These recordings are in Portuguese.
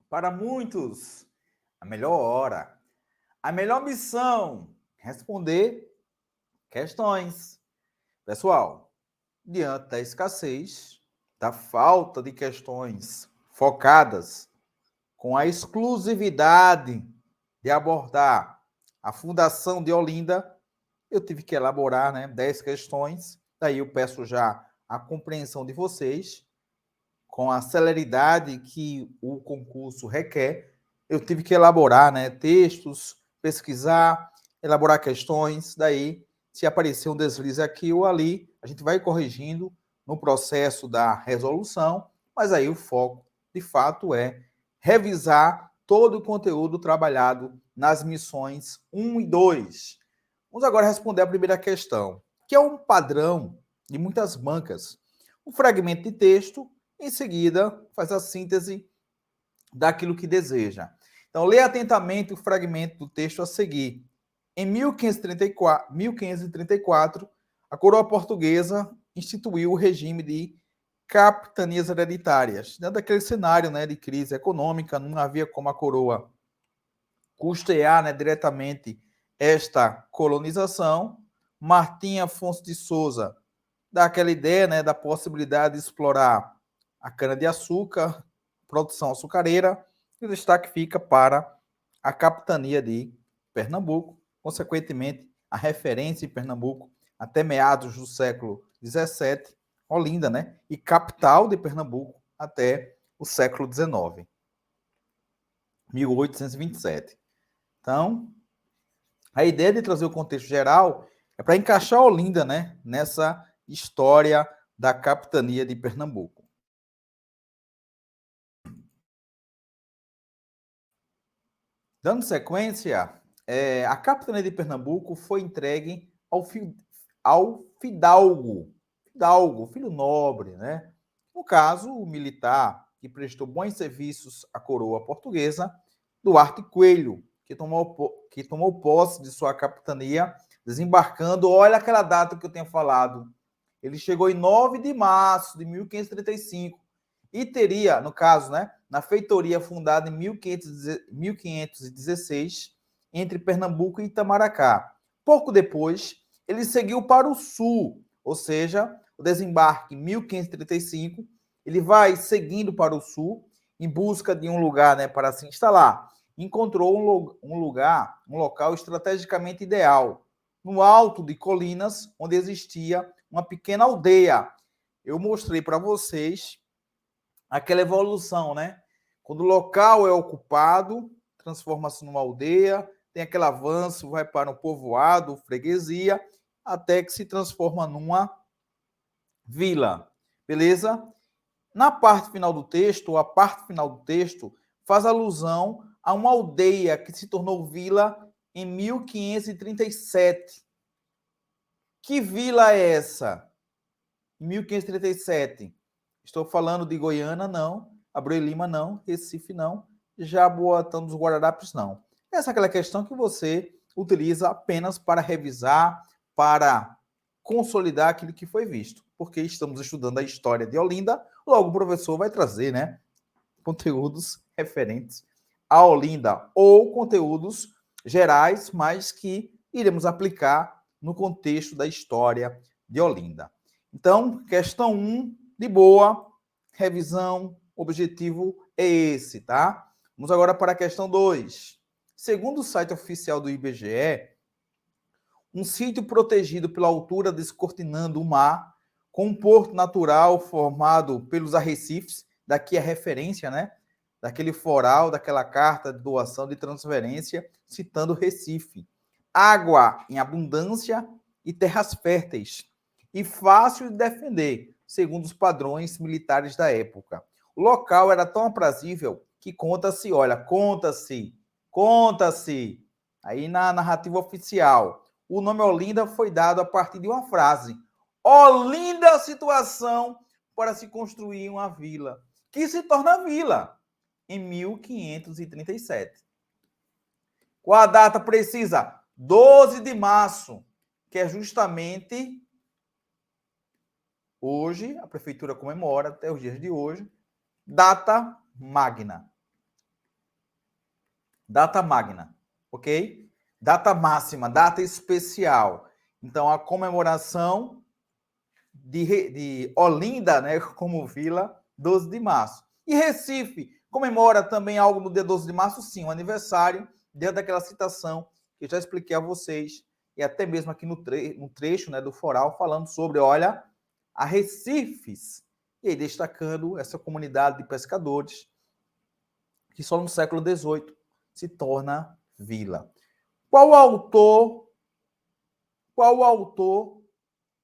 Para muitos, a melhor hora, a melhor missão, responder questões. Pessoal, diante da escassez, da falta de questões focadas, com a exclusividade de abordar a Fundação de Olinda, eu tive que elaborar 10 questões. Daí eu peço já a compreensão de vocês, com a celeridade que o concurso requer. Eu tive que elaborar textos, pesquisar, elaborar questões. Daí, se aparecer um deslize aqui ou ali, a gente vai corrigindo no processo da resolução, mas aí o foco, de fato, é revisar todo o conteúdo trabalhado nas missões 1 e 2. Vamos agora responder a primeira questão, que é um padrão de muitas bancas. Um fragmento de texto, em seguida faz a síntese daquilo que deseja. Então, lê atentamente o fragmento do texto a seguir. Em 1534, a coroa portuguesa instituiu o regime de capitanias hereditárias. Dentro daquele cenário de crise econômica, não havia como a coroa custear diretamente esta colonização. Martim Afonso de Souza dá aquela ideia da possibilidade de explorar a cana-de-açúcar, produção açucareira, e o destaque fica para a capitania de Pernambuco, consequentemente, a referência em Pernambuco até meados do século XVII, Olinda, e capital de Pernambuco até o século XIX, 1827. Então, a ideia de trazer o contexto geral é para encaixar Olinda nessa história da capitania de Pernambuco. Dando sequência, a capitania de Pernambuco foi entregue ao fidalgo, filho nobre, No caso, o militar que prestou bons serviços à coroa portuguesa, Duarte Coelho, que tomou posse de sua capitania, desembarcando. Olha aquela data que eu tenho falado. Ele chegou em 9 de março de 1535 e teria, no caso, na feitoria fundada em 1516, entre Pernambuco e Itamaracá. Pouco depois, ele seguiu para o sul, ou seja, o desembarque em 1535, ele vai seguindo para o sul, em busca de um lugar para se instalar. Encontrou um local estrategicamente ideal, no alto de colinas, onde existia uma pequena aldeia. Eu mostrei para vocês aquela evolução, Quando o local é ocupado, transforma-se numa aldeia, tem aquele avanço, vai para um povoado, freguesia, até que se transforma numa vila. Beleza? Na parte final do texto, a parte final do texto faz alusão a uma aldeia que se tornou vila em 1537. Que vila é essa? Em 1537. Estou falando de Goiânia, não. Abreu e Lima, não. Recife, não. Jaboatão dos Guararapes, não. Essa é aquela questão que você utiliza apenas para revisar, para consolidar aquilo que foi visto. Porque estamos estudando a história de Olinda, logo o professor vai trazer conteúdos referentes a Olinda ou conteúdos gerais, mas que iremos aplicar no contexto da história de Olinda. Então, questão 1, de boa, revisão, objetivo é esse, tá? Vamos agora para a questão 2. Segundo o site oficial do IBGE, um sítio protegido pela altura descortinando o mar, com um porto natural formado pelos arrecifes, daqui a referência, daquele foral, daquela carta de doação de transferência, citando Recife. Água em abundância e terras férteis, e fácil de defender, segundo os padrões militares da época. O local era tão aprazível que conta-se, aí na narrativa oficial, o nome Olinda foi dado a partir de uma frase. Olinda a situação para se construir uma vila, que se torna vila em 1537. Qual a data precisa? 12 de março, que é justamente hoje, a prefeitura comemora, até os dias de hoje, data magna. Data magna, ok? Data máxima, data especial. Então, a comemoração de Olinda, né, como vila, 12 de março. E Recife comemora também algo no dia 12 de março, sim, um aniversário, dentro daquela citação que eu já expliquei a vocês, e até mesmo aqui no trecho, né, do Foral, falando sobre, olha, a Recifes, e aí destacando essa comunidade de pescadores, que só no século XVIII se torna vila. Qual o autor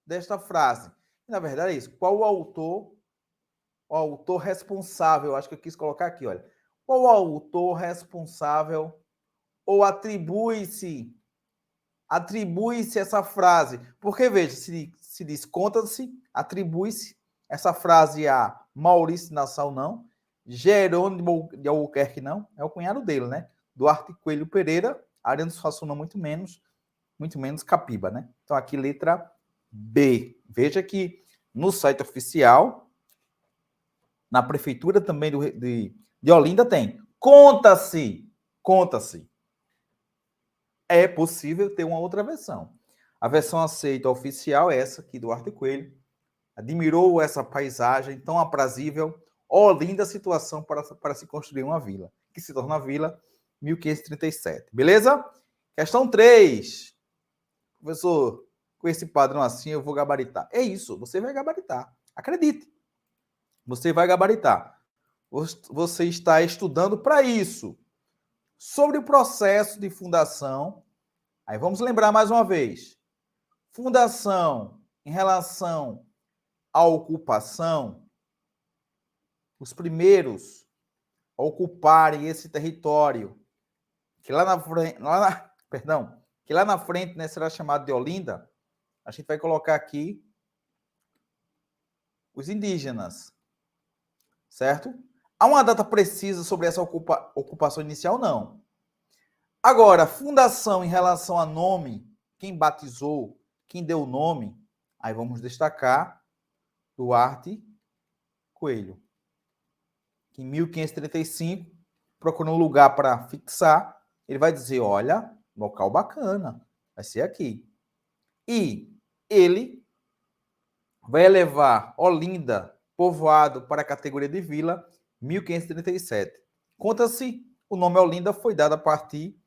desta frase? Na verdade é isso. Qual o autor responsável? Acho que eu quis colocar aqui, olha. Qual o autor responsável ou atribui-se essa frase? Porque, veja, se diz conta-se, atribui-se essa frase a Maurício Nassau, não. Jerônimo de Albuquerque, não. É o cunhado dele, né? Duarte Coelho Pereira, Ariano Suassuna, muito menos Capiba, né? Então, aqui, letra B. Veja que no site oficial, na prefeitura também de Olinda tem. Conta-se. É possível ter uma outra versão. A versão aceita oficial é essa aqui do Duarte Coelho. Admirou essa paisagem tão aprazível. Linda situação para se construir uma vila, que se torna a vila 1537. Beleza? Questão 3. Professor, com esse padrão assim eu vou gabaritar. É isso, você vai gabaritar. Acredite. Você vai gabaritar. Você está estudando para isso. Sobre o processo de fundação, aí vamos lembrar mais uma vez. Fundação em relação à ocupação, os primeiros a ocuparem esse território, que lá na frente, né, será chamado de Olinda, a gente vai colocar aqui os indígenas, certo? Há uma data precisa sobre essa ocupação inicial? Não. Agora, fundação em relação a nome, quem batizou, quem deu o nome, aí vamos destacar Duarte Coelho, que em 1535, procurando um lugar para fixar, ele vai dizer, olha, local bacana, vai ser aqui. E ele vai elevar Olinda, povoado, para a categoria de vila, 1537. Conta-se, o nome Olinda foi dado a partir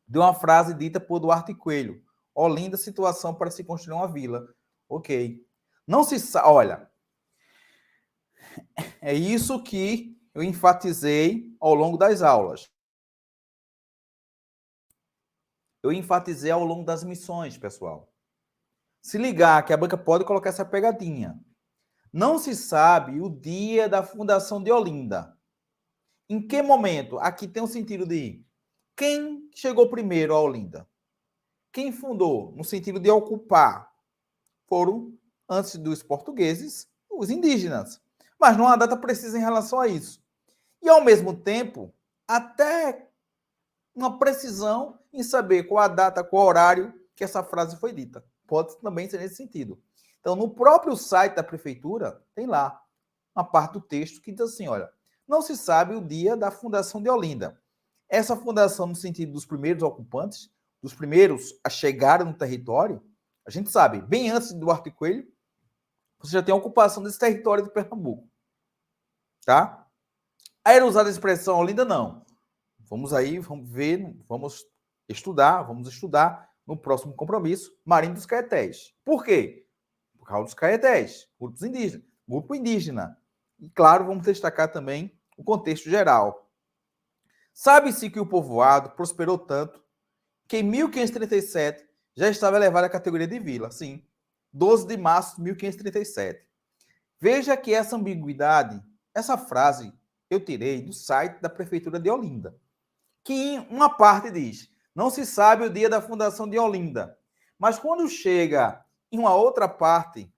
de uma frase dita por Duarte Coelho. Olinda, situação para se construir uma vila. Ok. Não se sabe, olha, é isso que eu enfatizei ao longo das aulas. Eu enfatizei ao longo das missões, pessoal. Se ligar que a banca pode colocar essa pegadinha. Não se sabe o dia da fundação de Olinda. Em que momento? Aqui tem um sentido de quem chegou primeiro a Olinda? Quem fundou? No sentido de ocupar. Foram, antes dos portugueses, os indígenas. Mas não há data precisa em relação a isso. E, ao mesmo tempo, até uma precisão em saber qual a data, qual o horário que essa frase foi dita. Pode também ser nesse sentido. Então, no próprio site da prefeitura, tem lá uma parte do texto que diz assim, olha, não se sabe o dia da fundação de Olinda. Essa fundação, no sentido dos primeiros ocupantes, dos primeiros a chegar no território, a gente sabe, bem antes do Duarte Coelho, você já tem a ocupação desse território de Pernambuco. Tá? Aí era usada a expressão Olinda, não. Vamos aí, vamos ver, vamos estudar no próximo compromisso, Marinho dos Caetés. Por quê? Por causa dos Caetés, grupos indígenas, grupo indígena. E, claro, vamos destacar também o contexto geral. Sabe-se que o povoado prosperou tanto que em 1537 já estava elevado à categoria de vila. Sim, 12 de março de 1537. Veja que essa ambiguidade, essa frase, eu tirei do site da Prefeitura de Olinda, que em uma parte diz, não se sabe o dia da fundação de Olinda. Mas quando chega em uma outra parte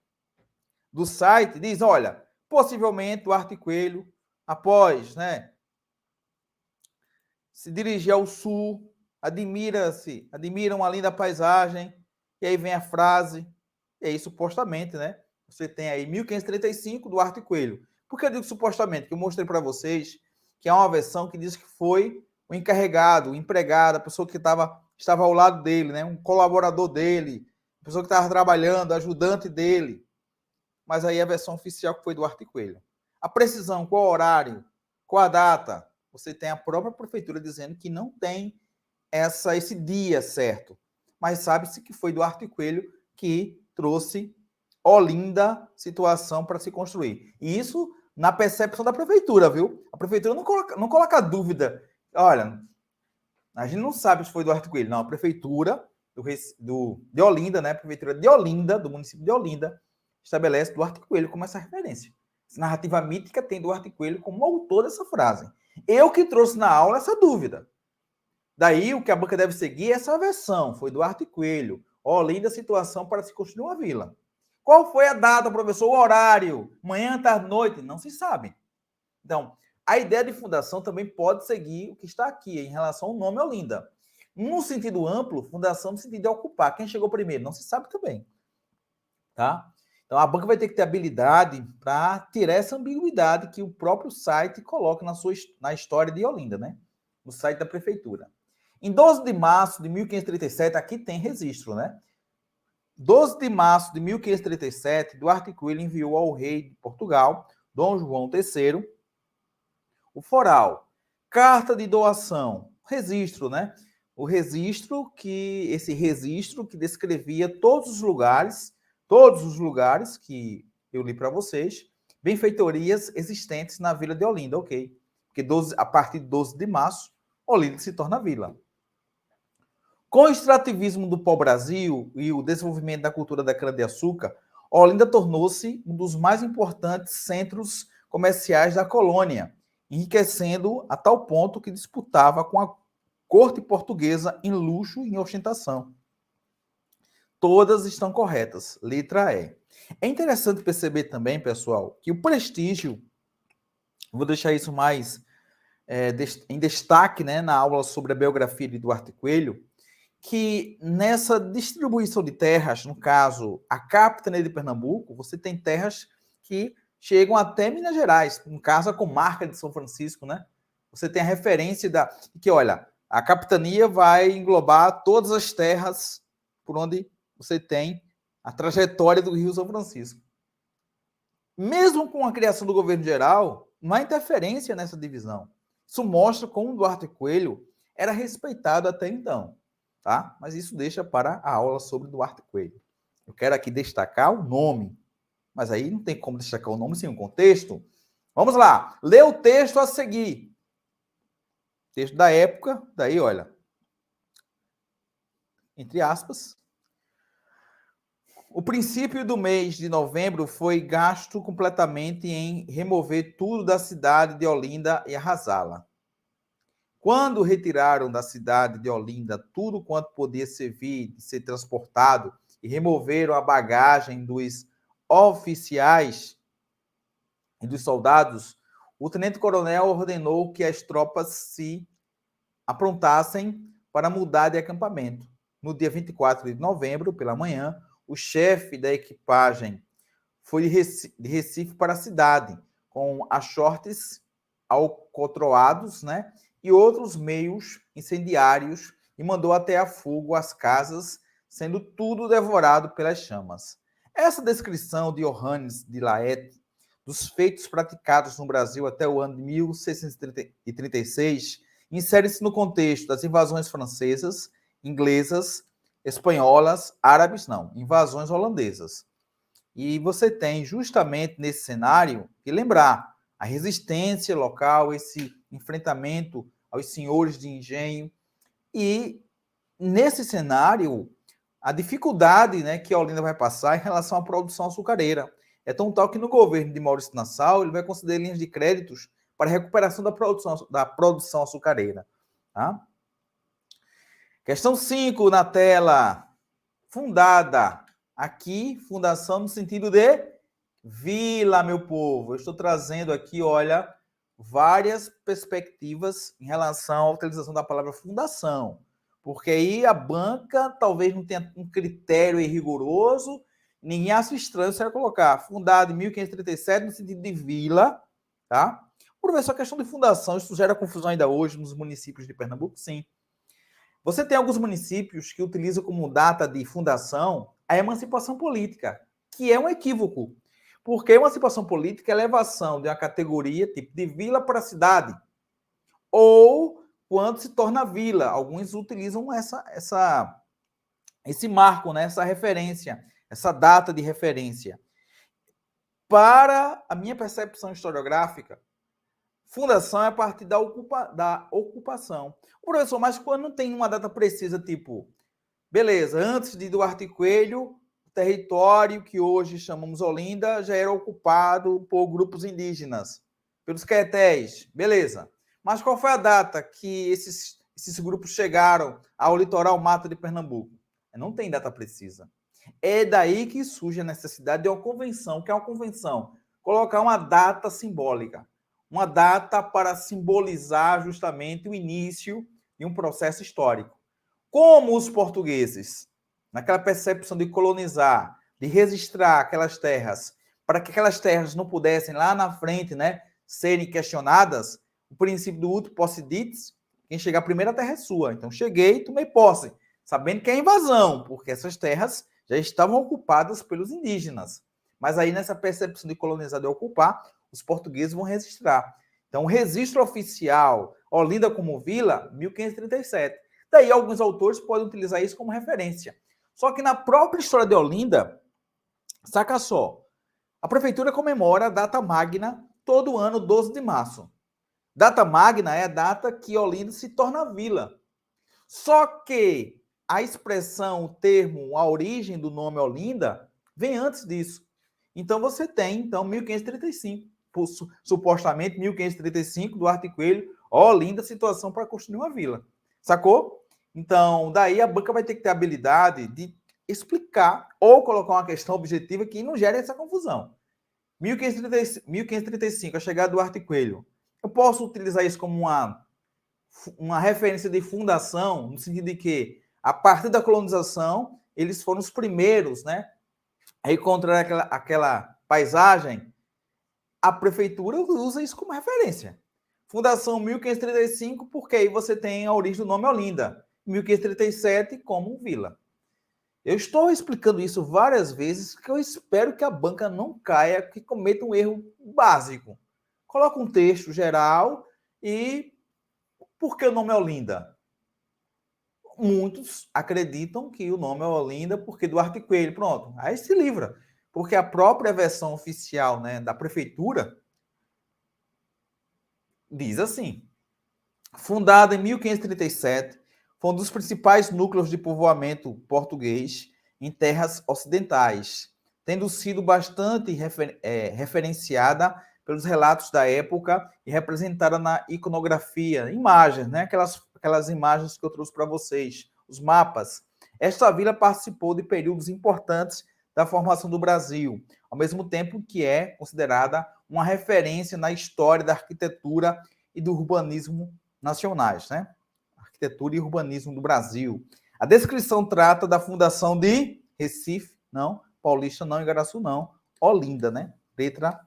do site, diz, olha, possivelmente o Duarte Coelho, após, né, se dirigir ao sul, admiram a linda paisagem, e aí vem a frase, e aí supostamente, né, você tem aí 1535 do Duarte Coelho. Por que eu digo supostamente? Que eu mostrei para vocês que é uma versão que diz que foi o encarregado, o empregado, a pessoa que estava ao lado dele, né? Um colaborador dele, a pessoa que estava trabalhando, ajudante dele. Mas aí a versão oficial que foi Duarte Coelho. A precisão, qual horário, qual a data, você tem a própria prefeitura dizendo que não tem esse dia certo. Mas sabe-se que foi Duarte Coelho que trouxe Olinda situação para se construir. E isso na percepção da prefeitura, viu? A prefeitura não coloca dúvida. Olha, a gente não sabe se foi Duarte Coelho. Não, a prefeitura de Olinda, né? A prefeitura de Olinda, do município de Olinda, estabelece Duarte Coelho como essa referência. Essa narrativa mítica tem Duarte Coelho como autor dessa frase. Eu que trouxe na aula essa dúvida. Daí o que a banca deve seguir é essa versão. Foi Duarte Coelho. Olinda, situação para se construir uma vila. Qual foi a data, professor? O horário? Manhã, tarde, noite? Não se sabe. Então, a ideia de fundação também pode seguir o que está aqui em relação ao nome Olinda. No sentido amplo, fundação no sentido de ocupar. Quem chegou primeiro? Não se sabe também. Tá? Então, a banca vai ter que ter habilidade para tirar essa ambiguidade que o próprio site coloca na história de Olinda, né? No site da prefeitura. Em 12 de março de 1537, aqui tem registro, né? 12 de março de 1537, Duarte Coelho enviou ao rei de Portugal, Dom João III, o foral, carta de doação, registro, né? Esse registro que descrevia todos os lugares que eu li para vocês, benfeitorias existentes na vila de Olinda, ok? Porque a partir de 12 de março, Olinda se torna vila. Com o extrativismo do pau-brasil e o desenvolvimento da cultura da cana-de-açúcar, Olinda tornou-se um dos mais importantes centros comerciais da colônia, enriquecendo a tal ponto que disputava com a corte portuguesa em luxo e em ostentação. Todas estão corretas. Letra E. É interessante perceber também, pessoal, que o prestígio, vou deixar isso mais em destaque, né, na aula sobre a biografia de Duarte Coelho, que nessa distribuição de terras, no caso, a capitania de Pernambuco, você tem terras que chegam até Minas Gerais, no caso, a comarca de São Francisco, né? Você tem a referência que, olha, a capitania vai englobar todas as terras por onde você tem a trajetória do Rio São Francisco. Mesmo com a criação do governo geral, não há interferência nessa divisão. Isso mostra como Duarte Coelho era respeitado até então. Tá? Mas isso deixa para a aula sobre Duarte Coelho. Eu quero aqui destacar o nome, mas aí não tem como destacar o nome sem um contexto. Vamos lá, lê o texto a seguir. Texto da época, daí olha, entre aspas. O princípio do mês de novembro foi gasto completamente em remover tudo da cidade de Olinda e arrasá-la. Quando retiraram da cidade de Olinda tudo quanto podia servir de ser transportado e removeram a bagagem dos oficiais e dos soldados, o tenente-coronel ordenou que as tropas se aprontassem para mudar de acampamento. No dia 24 de novembro, pela manhã, o chefe da equipagem foi de Recife para a cidade, com achortes alcotroados, né? E outros meios incendiários, e mandou até a fogo as casas, sendo tudo devorado pelas chamas. Essa descrição de Johannes de Laet dos feitos praticados no Brasil até o ano de 1636 insere-se no contexto das invasões francesas, inglesas, espanholas, árabes, não, invasões holandesas. E você tem justamente nesse cenário que lembrar a resistência local, esse enfrentamento aos senhores de engenho. E nesse cenário, a dificuldade, né, que a Olinda vai passar em relação à produção açucareira. É tão tal que no governo de Maurício Nassau, ele vai conceder linhas de créditos para a recuperação da produção açucareira. Tá? Questão 5 na tela. Fundada. Aqui, fundação no sentido de vila, meu povo. Eu estou trazendo aqui, olha, várias perspectivas em relação à utilização da palavra fundação. Porque aí a banca talvez não tenha um critério rigoroso, ninguém acha estranho você vai colocar fundado em 1537 no sentido de vila, tá? Professor, a questão de fundação, isso gera confusão ainda hoje nos municípios de Pernambuco? Sim. Você tem alguns municípios que utilizam como data de fundação a emancipação política, que é um equívoco. Porque a emancipação política é a elevação de uma categoria tipo de vila para cidade. Ou quando se torna vila. Alguns utilizam esse marco, né? Essa referência, essa data de referência. Para a minha percepção historiográfica, fundação é a partir da ocupação. Professor, mas quando não tem uma data precisa, tipo, beleza, antes de Duarte Coelho, o território que hoje chamamos Olinda já era ocupado por grupos indígenas, pelos Caetés, beleza. Mas qual foi a data que esses grupos chegaram ao litoral Mata de Pernambuco? Não tem data precisa. É daí que surge a necessidade de uma convenção. Que é uma convenção? Colocar uma data simbólica. Uma data para simbolizar justamente o início de um processo histórico. Como os portugueses, naquela percepção de colonizar, de registrar aquelas terras, para que aquelas terras não pudessem lá na frente, né, serem questionadas, o princípio do ut possidetis, quem chegar primeiro a terra é sua. Então cheguei e tomei posse, sabendo que é invasão, porque essas terras já estavam ocupadas pelos indígenas. Mas aí nessa percepção de colonizar e ocupar, os portugueses vão registrar. Então o registro oficial, Olinda como vila, 1537. Daí alguns autores podem utilizar isso como referência. Só que na própria história de Olinda, saca só, a prefeitura comemora a data magna todo ano, 12 de março. Data magna é a data que Olinda se torna vila. Só que a expressão, o termo, a origem do nome Olinda vem antes disso. Então você tem, então, 1535, supostamente 1535, Duarte Coelho, Olinda, situação para construir uma vila. Sacou? Então, daí a banca vai ter que ter a habilidade de explicar ou colocar uma questão objetiva que não gere essa confusão. 1535, a chegada do Duarte Coelho. Eu posso utilizar isso como uma referência de fundação, no sentido de que, a partir da colonização, eles foram os primeiros, né, a encontrar aquela paisagem. A prefeitura usa isso como referência. Fundação 1535, porque aí você tem a origem do nome Olinda. 1537 como vila. Eu estou explicando isso várias vezes, porque eu espero que a banca não caia, que cometa um erro básico. Coloca um texto geral e por que o nome é Olinda? Muitos acreditam que o nome é Olinda porque Duarte Coelho. Pronto, aí se livra. Porque a própria versão oficial, né, da prefeitura diz assim: fundada em 1537, foi um dos principais núcleos de povoamento português em terras ocidentais, tendo sido bastante referenciada pelos relatos da época e representada na iconografia, imagens, né? Aquelas imagens que eu trouxe para vocês, os mapas. Esta vila participou de períodos importantes da formação do Brasil, ao mesmo tempo que é considerada uma referência na história da arquitetura e do urbanismo nacionais, né? Arquitetura e urbanismo do Brasil. A descrição trata da fundação de Recife, não, Paulista não, Igaraçu não, Olinda, né? Letra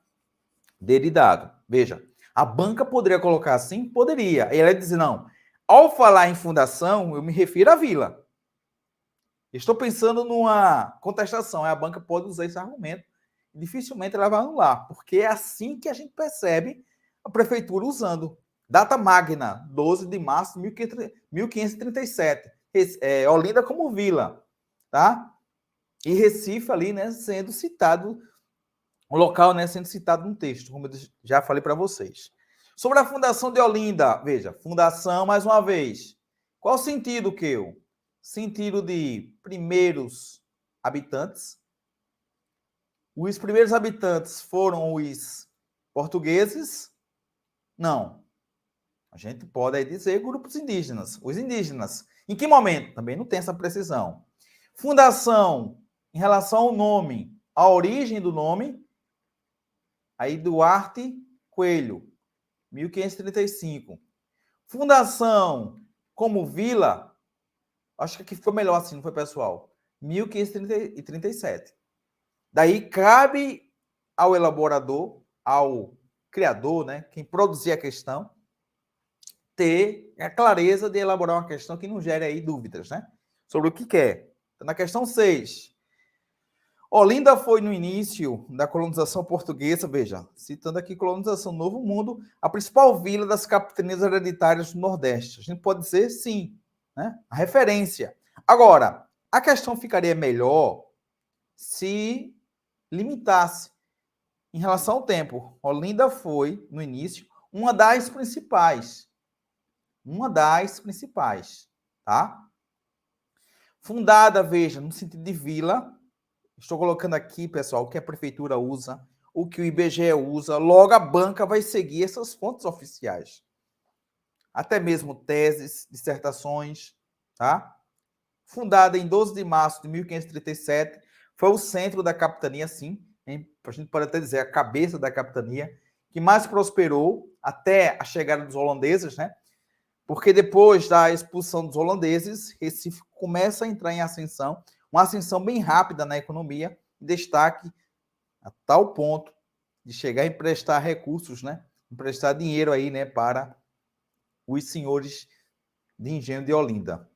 deridado. Veja, a banca poderia colocar assim? Poderia. E ela ia dizer, não, ao falar em fundação, eu me refiro à vila. Estou pensando numa contestação, a banca pode usar esse argumento. Dificilmente ela vai anular, porque é assim que a gente percebe a prefeitura usando. Data magna, 12 de março de 1537. Olinda como vila, tá? E Recife ali, né, sendo citado, o local, né, sendo citado no texto, como eu já falei para vocês. Sobre a fundação de Olinda, veja, fundação, mais uma vez. Qual o sentido, Keu? Sentido de primeiros habitantes. Os primeiros habitantes foram os portugueses? Não. A gente pode aí dizer grupos indígenas. Os indígenas. Em que momento? Também não tem essa precisão. Fundação, em relação ao nome, a origem do nome, aí Duarte Coelho, 1535. Fundação como vila, acho que aqui ficou melhor assim, não foi, pessoal? 1537. Daí cabe ao elaborador, ao criador, né, quem produzir a questão, ter a clareza de elaborar uma questão que não gere aí dúvidas, né, sobre o que quer. Então, na questão 6, Olinda foi, no início da colonização portuguesa, veja, citando aqui colonização Novo Mundo, a principal vila das capitanias hereditárias do Nordeste. A gente pode dizer sim, né? A referência. Agora, a questão ficaria melhor se limitasse em relação ao tempo. Olinda foi, no início, uma das principais. Uma das principais, tá? Fundada, veja, no sentido de vila. Estou colocando aqui, pessoal, o que a prefeitura usa, o que o IBGE usa. Logo, a banca vai seguir essas fontes oficiais. Até mesmo teses, dissertações, tá? Fundada em 12 de março de 1537, foi o centro da capitania, sim. A gente pode até dizer a cabeça da capitania, que mais prosperou até a chegada dos holandeses, né? Porque depois da expulsão dos holandeses, Recife começa a entrar em ascensão, uma ascensão bem rápida na economia, destaque a tal ponto de chegar a emprestar recursos, né? Emprestar dinheiro aí, né, para os senhores de engenho de Olinda.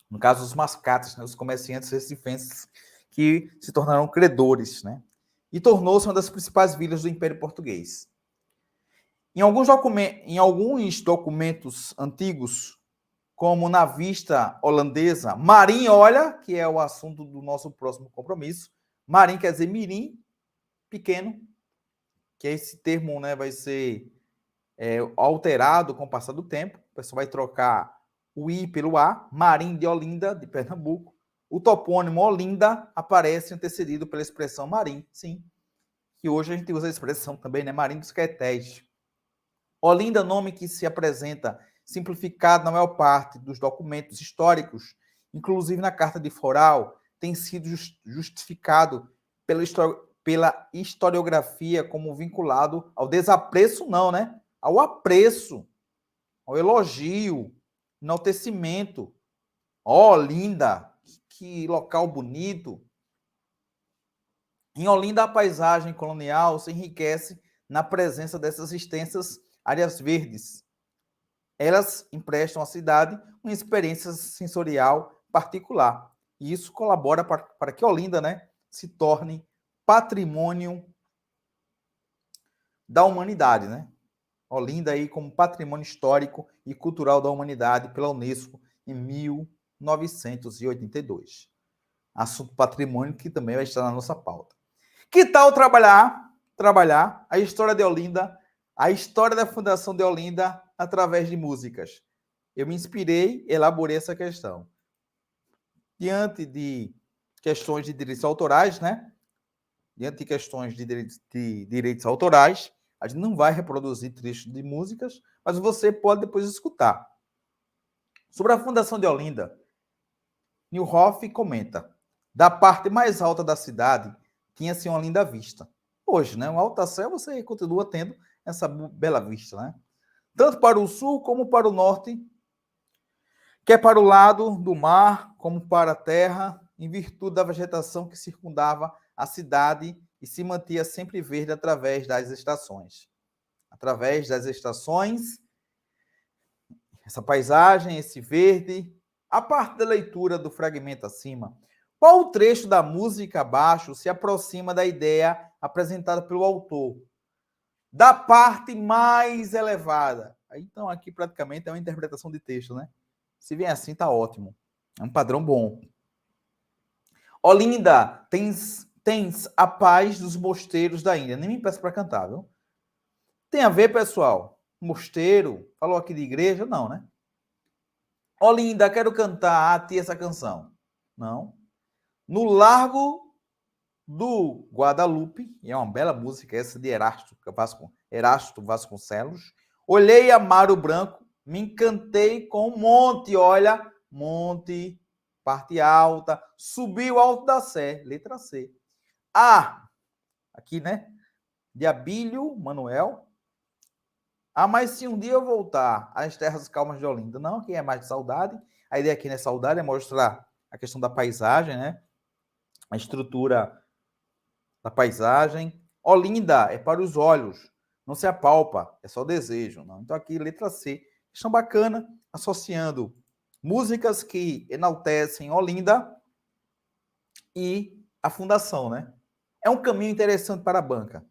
No caso, os mascates, né, os comerciantes recifenses que se tornaram credores, né? E tornou-se uma das principais vilas do Império Português. Em alguns documentos antigos, como na vista holandesa, Marim, olha, que é o assunto do nosso próximo compromisso. Marim quer dizer mirim, pequeno, que esse termo, né, vai ser alterado com o passar do tempo. O pessoal vai trocar o I pelo A. Marim de Olinda, de Pernambuco. O topônimo Olinda aparece antecedido pela expressão Marim, sim. Que hoje a gente usa a expressão também, né? Marim dos Caetés. Olinda, nome que se apresenta simplificado na maior parte dos documentos históricos, inclusive na Carta de Foral, tem sido justificado pela historiografia como vinculado ao desapreço, não, né? Ao apreço, ao elogio, enaltecimento. Ó, Olinda, que local bonito. Em Olinda, a paisagem colonial se enriquece na presença dessas extensas áreas verdes. Elas emprestam à cidade uma experiência sensorial particular. E isso colabora para que Olinda, né, se torne patrimônio da humanidade, né? Olinda aí como patrimônio histórico e cultural da humanidade pela Unesco em 1982. Assunto patrimônio que também vai estar na nossa pauta. Que tal trabalhar a história de Olinda, a história da fundação de Olinda através de músicas? Eu me inspirei, elaborei essa questão. Diante de questões de direitos autorais, né? Diante de questões de direitos autorais, a gente não vai reproduzir trechos de músicas, mas você pode depois escutar. Sobre a fundação de Olinda, Newhoff comenta: da parte mais alta da cidade, tinha-se uma linda vista. Hoje, né, um alto céu, você continua tendo essa bela vista, né? Tanto para o sul como para o norte, quer para o lado do mar, como para a terra, em virtude da vegetação que circundava a cidade e se mantinha sempre verde através das estações. Através das estações, essa paisagem, esse verde, a parte da leitura do fragmento acima. Qual trecho da música abaixo se aproxima da ideia apresentada pelo autor? Da parte mais elevada. Então, aqui praticamente é uma interpretação de texto, né? Se vem assim, tá ótimo. É um padrão bom. Olinda, tens a paz dos mosteiros da Índia. Nem me peço para cantar, viu? Tem a ver, pessoal? Mosteiro? Falou aqui de igreja? Não, né? Olinda, quero cantar a ti essa canção. Não. No Largo do Guadalupe, e é uma bela música essa de Erasto Vasconcelos. Olhei a Mar Branco, me encantei com o monte, olha, monte, parte alta, subi o alto da Sé, letra C. Aqui, né? De Abílio Manuel. Mas se um dia eu voltar às terras calmas de Olinda, não, que é mais de saudade. A ideia aqui não é saudade, é mostrar a questão da paisagem, né? A estrutura da paisagem. Olinda é para os olhos, não se apalpa, é só desejo. Não? Então aqui, letra C, questão bacana, associando músicas que enaltecem Olinda e a fundação, né? É um caminho interessante para a banca.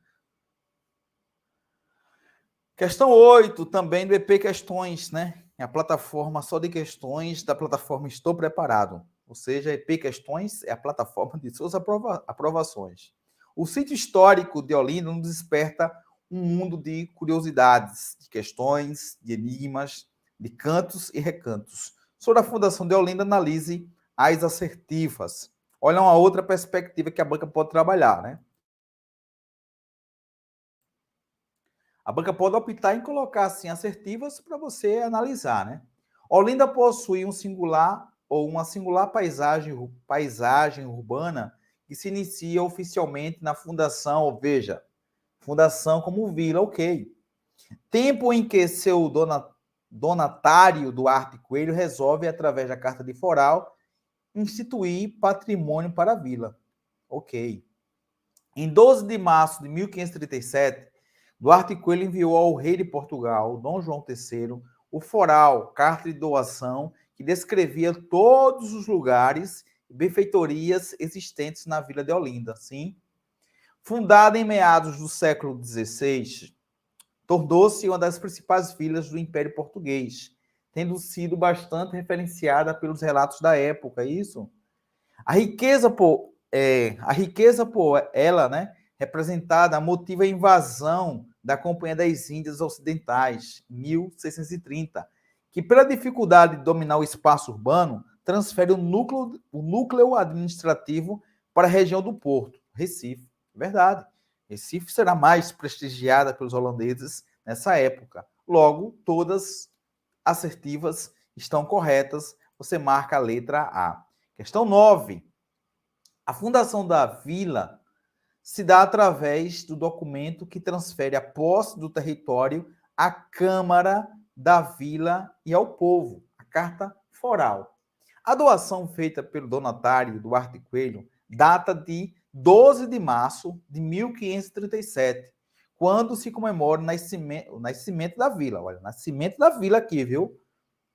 Questão 8, também do EP Questões, né? É a plataforma só de questões da plataforma Estou Preparado. Ou seja, EP Questões é a plataforma de suas aprovações. O sítio histórico de Olinda nos desperta um mundo de curiosidades, de questões, de enigmas, de cantos e recantos. Sobre a Fundação de Olinda, analise as assertivas. Olha uma outra perspectiva que a banca pode trabalhar, né? A banca pode optar em colocar assim assertivas para você analisar, né? Olinda possui um singular ou uma singular paisagem urbana que se inicia oficialmente na fundação, veja, fundação como vila, ok. Tempo em que seu donatário Duarte Coelho resolve, através da Carta de Foral, instituir patrimônio para a vila, ok. Em 12 de março de 1537, Duarte Coelho enviou ao rei de Portugal, Dom João III, o foral, carta de doação, que descrevia todos os lugares e benfeitorias existentes na vila de Olinda. Sim. Fundada em meados do século XVI, tornou-se uma das principais vilas do Império Português, tendo sido bastante referenciada pelos relatos da época. Isso. A riqueza por ela, né, representada, motiva a invasão da Companhia das Índias Ocidentais, em 1630, que, pela dificuldade de dominar o espaço urbano, transfere o núcleo administrativo para a região do Porto, Recife. Verdade. Recife será mais prestigiada pelos holandeses nessa época. Logo, todas assertivas estão corretas. Você marca a letra A. Questão 9. A fundação da vila se dá através do documento que transfere a posse do território à Câmara da Vila e ao povo, a Carta Foral. A doação feita pelo donatário Duarte Coelho data de 12 de março de 1537, quando se comemora o nascimento da vila. Olha, nascimento da vila aqui, viu?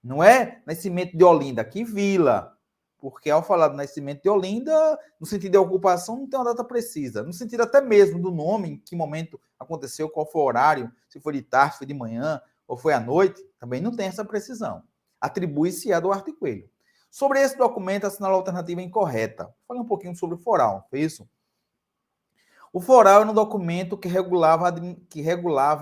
Não é nascimento de Olinda, aqui vila. Porque ao falar do nascimento de Olinda, no sentido de ocupação, não tem uma data precisa. No sentido até mesmo do nome, em que momento aconteceu, qual foi o horário, se foi de tarde, se foi de manhã, ou foi à noite, também não tem essa precisão. Atribui-se a Duarte Coelho. Sobre esse documento, assinala a alternativa incorreta. Falei um pouquinho sobre o foral, foi isso? O foral era um documento que regulava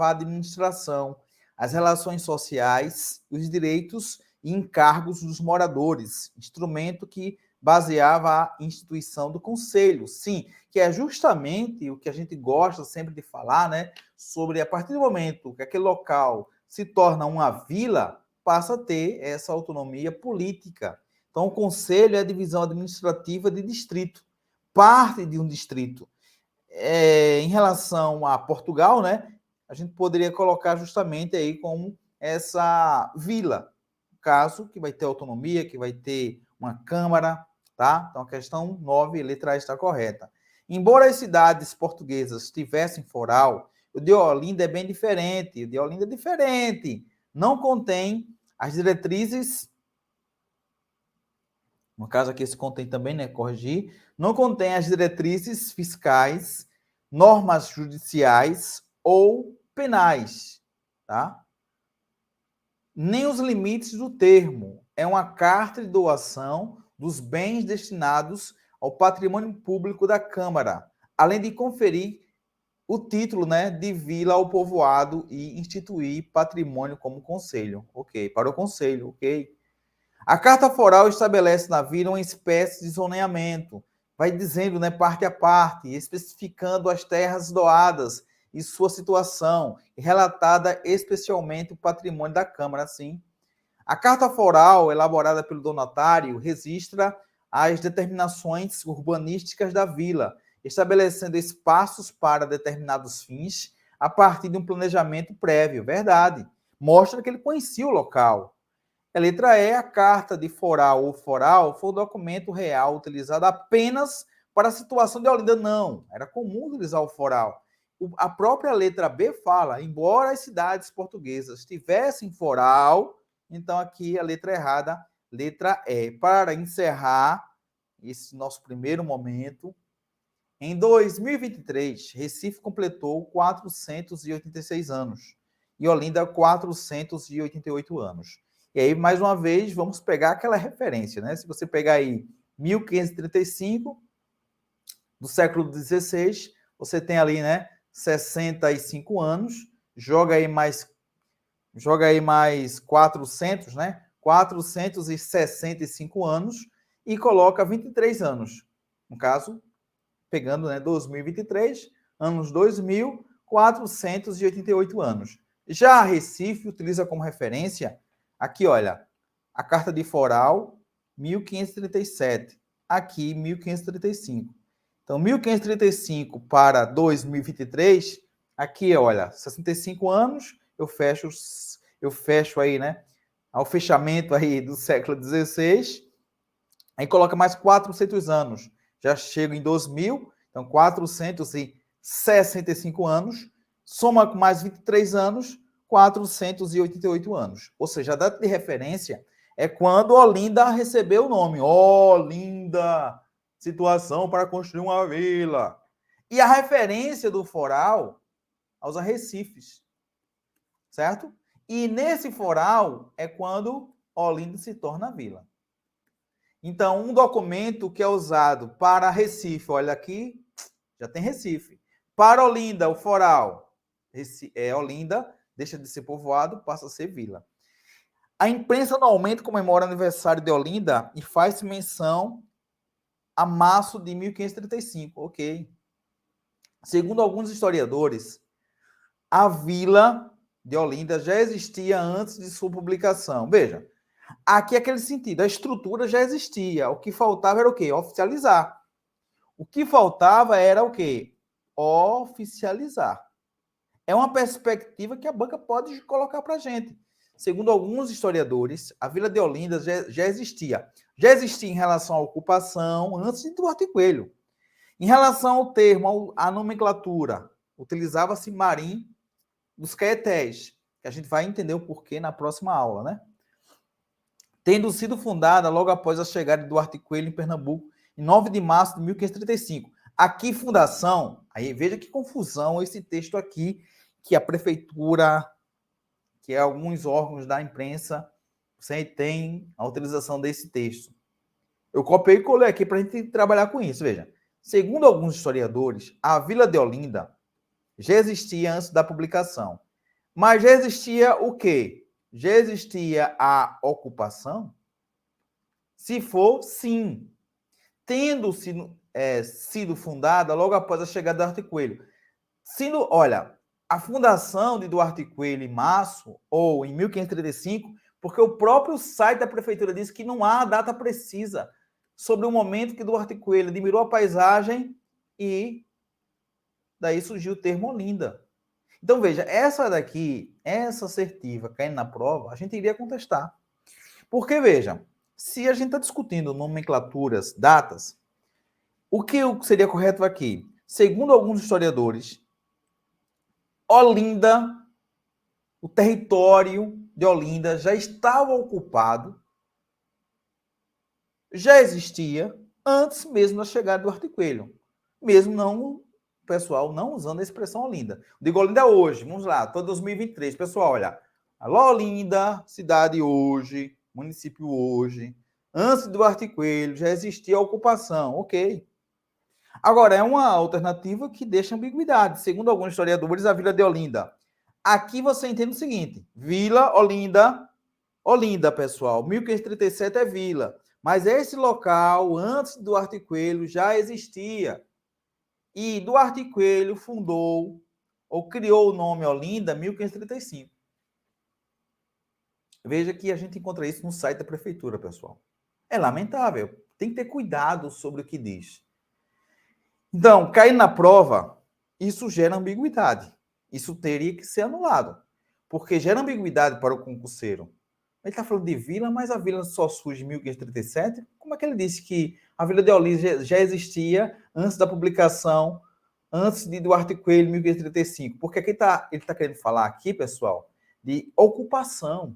a administração, as relações sociais, os direitos e encargos dos moradores, instrumento que baseava a instituição do conselho. Sim, que é justamente o que a gente gosta sempre de falar, né? Sobre a partir do momento que aquele local se torna uma vila, passa a ter essa autonomia política. Então, o conselho é a divisão administrativa de distrito, parte de um distrito. Em relação a Portugal, né? A gente poderia colocar justamente aí como essa vila, caso que vai ter autonomia, que vai ter uma câmara, tá? Então a questão 9, letra A está correta. Embora as cidades portuguesas tivessem foral, o de Olinda é bem diferente. O de Olinda é diferente. Não contém as diretrizes, no caso aqui esse contém também, né? Corrigir. Não contém as diretrizes fiscais, normas judiciais ou penais, tá? Nem os limites do termo. É uma carta de doação dos bens destinados ao patrimônio público da Câmara, além de conferir o título, né, de vila ao povoado e instituir patrimônio como conselho. Ok, para o conselho, ok. A carta foral estabelece na vila uma espécie de zoneamento, vai dizendo, né, parte a parte, especificando as terras doadas e sua situação, e relatada especialmente o patrimônio da Câmara, assim. A carta foral, elaborada pelo donatário, registra as determinações urbanísticas da vila, estabelecendo espaços para determinados fins a partir de um planejamento prévio. Verdade. Mostra que ele conhecia o local. A letra E, a carta de foral ou foral foi um documento real utilizado apenas para a situação de Olinda. Não, era comum utilizar o foral. a própria letra B fala, embora as cidades portuguesas tivessem foral, então aqui a letra errada, letra E. Para encerrar esse nosso primeiro momento, em 2023, Recife completou 486 anos e Olinda 488 anos. E aí, mais uma vez, vamos pegar aquela referência, né? Se você pegar aí 1535, do século XVI, você tem ali, né, 65 anos, joga aí mais 400, né? 465 anos e coloca 23 anos. No caso, pegando, né, 2023, anos 2000, 488 anos. Já Recife utiliza como referência, aqui, olha, a carta de foral, 1537, aqui 1535. Então, 1535 para 2023, aqui, olha, 65 anos, eu fecho aí, né, ao fechamento aí do século XVI, aí coloca mais 400 anos, já chego em 2000, então 465 anos, soma com mais 23 anos, 488 anos. Ou seja, a data de referência é quando Olinda recebeu o nome. Olinda, situação para construir uma vila. E a referência do foral aos arrecifes, certo? E nesse foral é quando Olinda se torna vila. Então, um documento que é usado para Recife, olha aqui, já tem Recife. Para Olinda, o foral, Olinda deixa de ser povoado, passa a ser vila. A imprensa anualmente comemora o aniversário de Olinda e faz menção a março de 1535, ok. Segundo alguns historiadores, a vila de Olinda já existia antes de sua publicação. Veja, aqui é aquele sentido, a estrutura já existia, o que faltava era o quê? Oficializar. O que faltava era o quê? Oficializar. É uma perspectiva que a banca pode colocar para a gente. Segundo alguns historiadores, a Vila de Olinda já existia. Já existia em relação à ocupação antes de Duarte Coelho. Em relação ao termo, à nomenclatura, utilizava-se Marim dos Caetés, que a gente vai entender o porquê na próxima aula, né? Tendo sido fundada logo após a chegada de Duarte Coelho em Pernambuco, em 9 de março de 1535. Aqui, fundação, aí veja que confusão esse texto aqui, que a prefeitura, que alguns órgãos da imprensa, você tem a utilização desse texto. Eu copiei e colei aqui para a gente trabalhar com isso, veja. Segundo alguns historiadores, a Vila de Olinda já existia antes da publicação. Mas já existia o quê? Já existia a ocupação? Se for, sim. Tendo sido fundada logo após a chegada de Duarte Coelho. Olha, a fundação de Duarte Coelho em março, ou em 1535, porque o próprio site da prefeitura diz que não há data precisa sobre o momento que Duarte Coelho admirou a paisagem e daí surgiu o termo Olinda. Então, veja, essa daqui, essa assertiva caindo na prova, a gente iria contestar. Porque, veja, se a gente está discutindo nomenclaturas, datas, o que seria correto aqui? Segundo alguns historiadores, Olinda, o território de Olinda já estava ocupado, já existia antes mesmo da chegada do Duarte Coelho. Mesmo não, o pessoal não usando a expressão Olinda. Digo Olinda hoje, vamos lá, todo 2023. Pessoal, olha, alô Olinda, cidade hoje, município hoje. Antes do Duarte Coelho já existia a ocupação, ok. Agora, é uma alternativa que deixa ambiguidade. Segundo alguns historiadores, a Vila de Olinda. Aqui você entende o seguinte, Vila, Olinda, Olinda, pessoal, 1537 é vila. Mas esse local, antes do Duarte Coelho, já existia. E Duarte Coelho fundou, ou criou o nome Olinda, em 1535. Veja que a gente encontra isso no site da prefeitura, pessoal. É lamentável. Tem que ter cuidado sobre o que diz. Então, cair na prova, isso gera ambiguidade. Isso teria que ser anulado. Porque gera ambiguidade para o concurseiro. Ele está falando de vila, mas a vila só surge em 1537. Como é que ele disse que a Vila de Olinda já existia antes da publicação antes de Duarte Coelho, 1535. Porque aqui ele está querendo falar aqui, pessoal, de ocupação.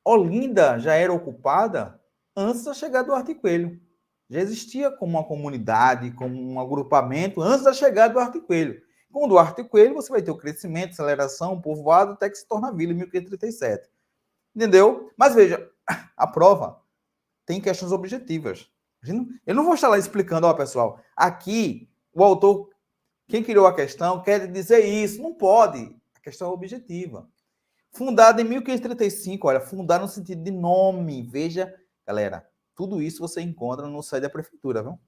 Olinda já era ocupada antes da chegada do Duarte Coelho. Já existia como uma comunidade, como um agrupamento, antes da chegada do Duarte Coelho. Com o Duarte Coelho, você vai ter o crescimento, aceleração, povoado, até que se torna vila em 1537. Entendeu? Mas veja, a prova tem questões objetivas. Eu não vou estar lá explicando, ó, pessoal, aqui o autor, quem criou a questão, quer dizer isso. Não pode. A questão é objetiva. Fundada em 1535, olha, fundada no sentido de nome. Veja, galera, tudo isso você encontra no site da prefeitura, viu?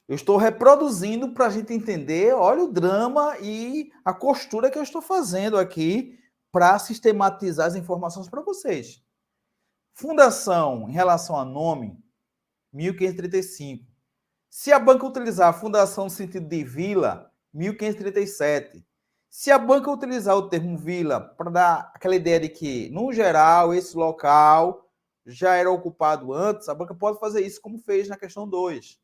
Eu estou reproduzindo para a gente entender, olha o drama e a costura que eu estou fazendo aqui para sistematizar as informações para vocês. Fundação, em relação a nome, 1535. Se a banca utilizar a fundação no sentido de vila, 1537. Se a banca utilizar o termo vila para dar aquela ideia de que, no geral, esse local já era ocupado antes, a banca pode fazer isso como fez na questão 2.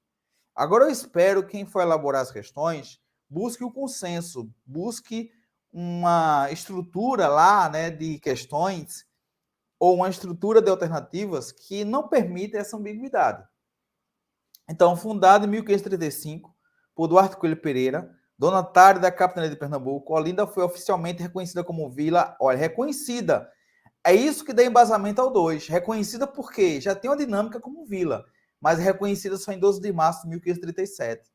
Agora eu espero que quem for elaborar as questões busque o consenso, busque uma estrutura lá, né, de questões ou uma estrutura de alternativas que não permita essa ambiguidade. Então, fundado em 1535 por Duarte Coelho Pereira, donatário da capitania de Pernambuco, Olinda foi oficialmente reconhecida como vila, olha, reconhecida. É isso que dá embasamento ao 2. Reconhecida porque já tem uma dinâmica como vila, mas reconhecida só em 12 de março de 1537.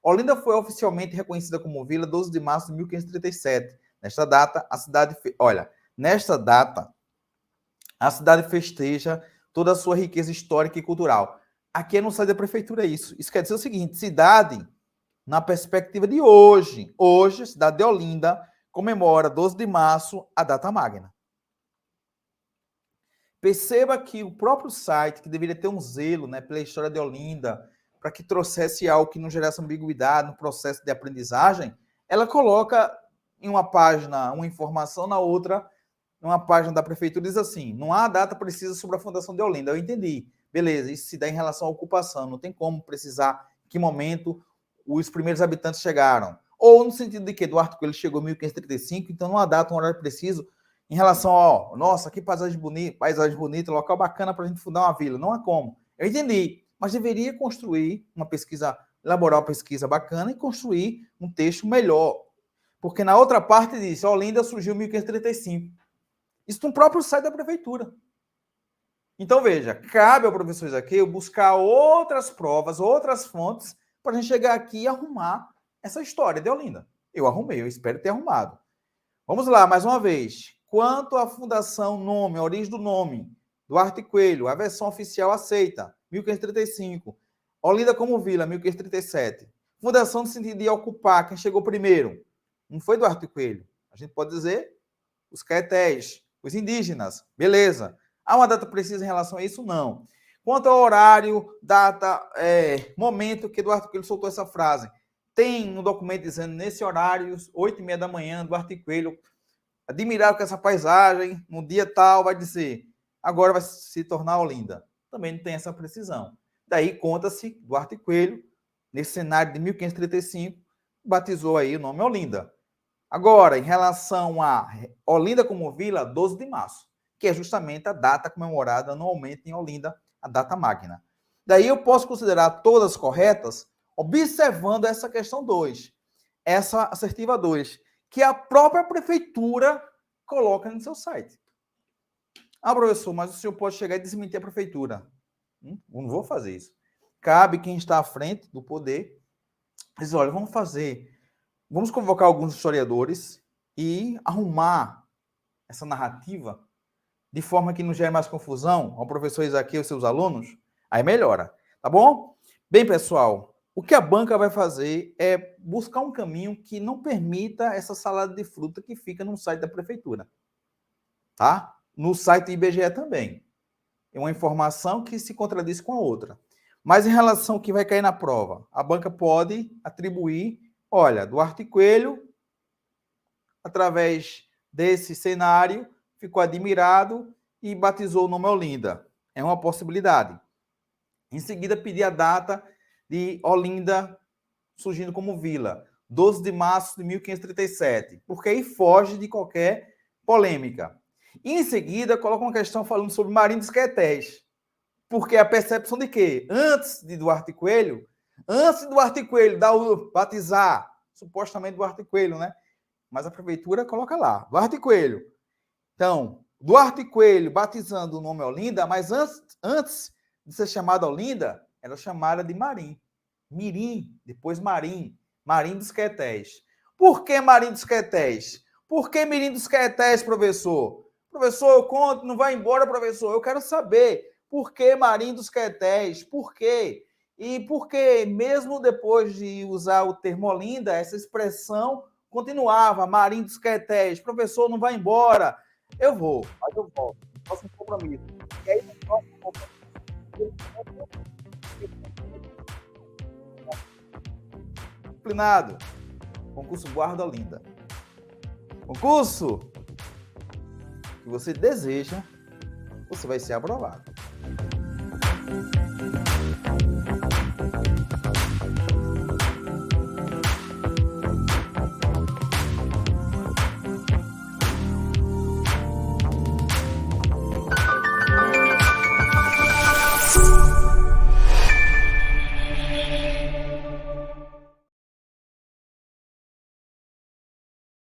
Olinda foi oficialmente reconhecida como vila 12 de março de 1537. Nesta data, a cidade festeja toda a sua riqueza histórica e cultural. Aqui no site da prefeitura é isso. Isso quer dizer o seguinte, cidade, na perspectiva de hoje, a cidade de Olinda comemora 12 de março a data magna. Perceba que o próprio site, que deveria ter um zelo, né, pela história de Olinda, para que trouxesse algo que não gerasse ambiguidade no processo de aprendizagem, ela coloca em uma página uma informação, na outra, numa página da prefeitura, diz assim, não há data precisa sobre a fundação de Olinda. Eu entendi. Beleza, isso se dá em relação à ocupação, não tem como precisar em que momento os primeiros habitantes chegaram. Ou no sentido de que Duarte Coelho chegou em 1535, então não há data, um horário preciso, em relação ao, nossa, que paisagem bonita, local bacana para a gente fundar uma vila. Não há como. Eu entendi, mas deveria construir uma pesquisa, elaborar uma pesquisa bacana e construir um texto melhor. Porque na outra parte diz, Olinda surgiu em 1535. Isso no próprio site da prefeitura. Então, veja, cabe ao professor Isaqueu buscar outras provas, outras fontes, para a gente chegar aqui e arrumar essa história de Olinda. Eu arrumei, eu espero ter arrumado. Vamos lá, mais uma vez. Quanto à fundação, nome, a origem do nome, Duarte Coelho, a versão oficial aceita, 1535. Olinda como vila, 1537. Fundação no sentido de ocupar, quem chegou primeiro? Não foi Duarte Coelho. A gente pode dizer os caetés, os indígenas. Beleza. Há uma data precisa em relação a isso? Não. Quanto ao horário, data, momento que Duarte Coelho soltou essa frase, tem um documento dizendo, nesse horário, 8h30 da manhã, Duarte Coelho, admirado com essa paisagem, no dia tal, vai dizer, agora vai se tornar Olinda. Também não tem essa precisão. Daí conta-se, Duarte Coelho, nesse cenário de 1535, batizou aí o nome Olinda. Agora, em relação a Olinda como vila, 12 de março, que é justamente a data comemorada anualmente em Olinda, a data magna. Daí eu posso considerar todas corretas, observando essa questão 2, essa assertiva 2, que a própria prefeitura coloca no seu site. Ah, professor, mas o senhor pode chegar e desmentir a prefeitura. Não vou fazer isso. Cabe quem está à frente do poder dizer, olha, vamos convocar alguns historiadores e arrumar essa narrativa de forma que não gere mais confusão ao professor Isaqueu e seus alunos, aí melhora, tá bom? Bem, pessoal, o que a banca vai fazer é buscar um caminho que não permita essa salada de fruta que fica no site da prefeitura, tá? No site do IBGE também. É uma informação que se contradiz com a outra. Mas em relação ao que vai cair na prova, a banca pode atribuir, olha, Duarte Coelho, através desse cenário, ficou admirado e batizou o nome Olinda. É uma possibilidade. Em seguida, pedir a data de Olinda surgindo como vila. 12 de março de 1537. Porque aí foge de qualquer polêmica. E em seguida, coloca uma questão falando sobre Marinho dos Caetés. Porque a percepção de que, antes de Duarte Coelho, batizar, supostamente Duarte Coelho, né? Mas a prefeitura coloca lá, Duarte Coelho. Então, Duarte Coelho batizando o nome Olinda, mas antes de ser chamada Olinda, era chamada de Marim. Mirim, depois Marim. Marim dos Caetés. Por que Marim dos Caetés? Por que Mirim dos Caetés, professor? Professor, eu conto, não vai embora, professor. Eu quero saber por que Marim dos Caetés? Por quê? E por que, mesmo depois de usar o termo Olinda, essa expressão continuava, Marim dos Caetés. Professor, não vai embora. Eu vou, mas eu volto. Próximo compromisso. E aí, no próximo compromisso, disciplinado. Concurso Guarda Olinda. Concurso que você deseja, você vai ser aprovado.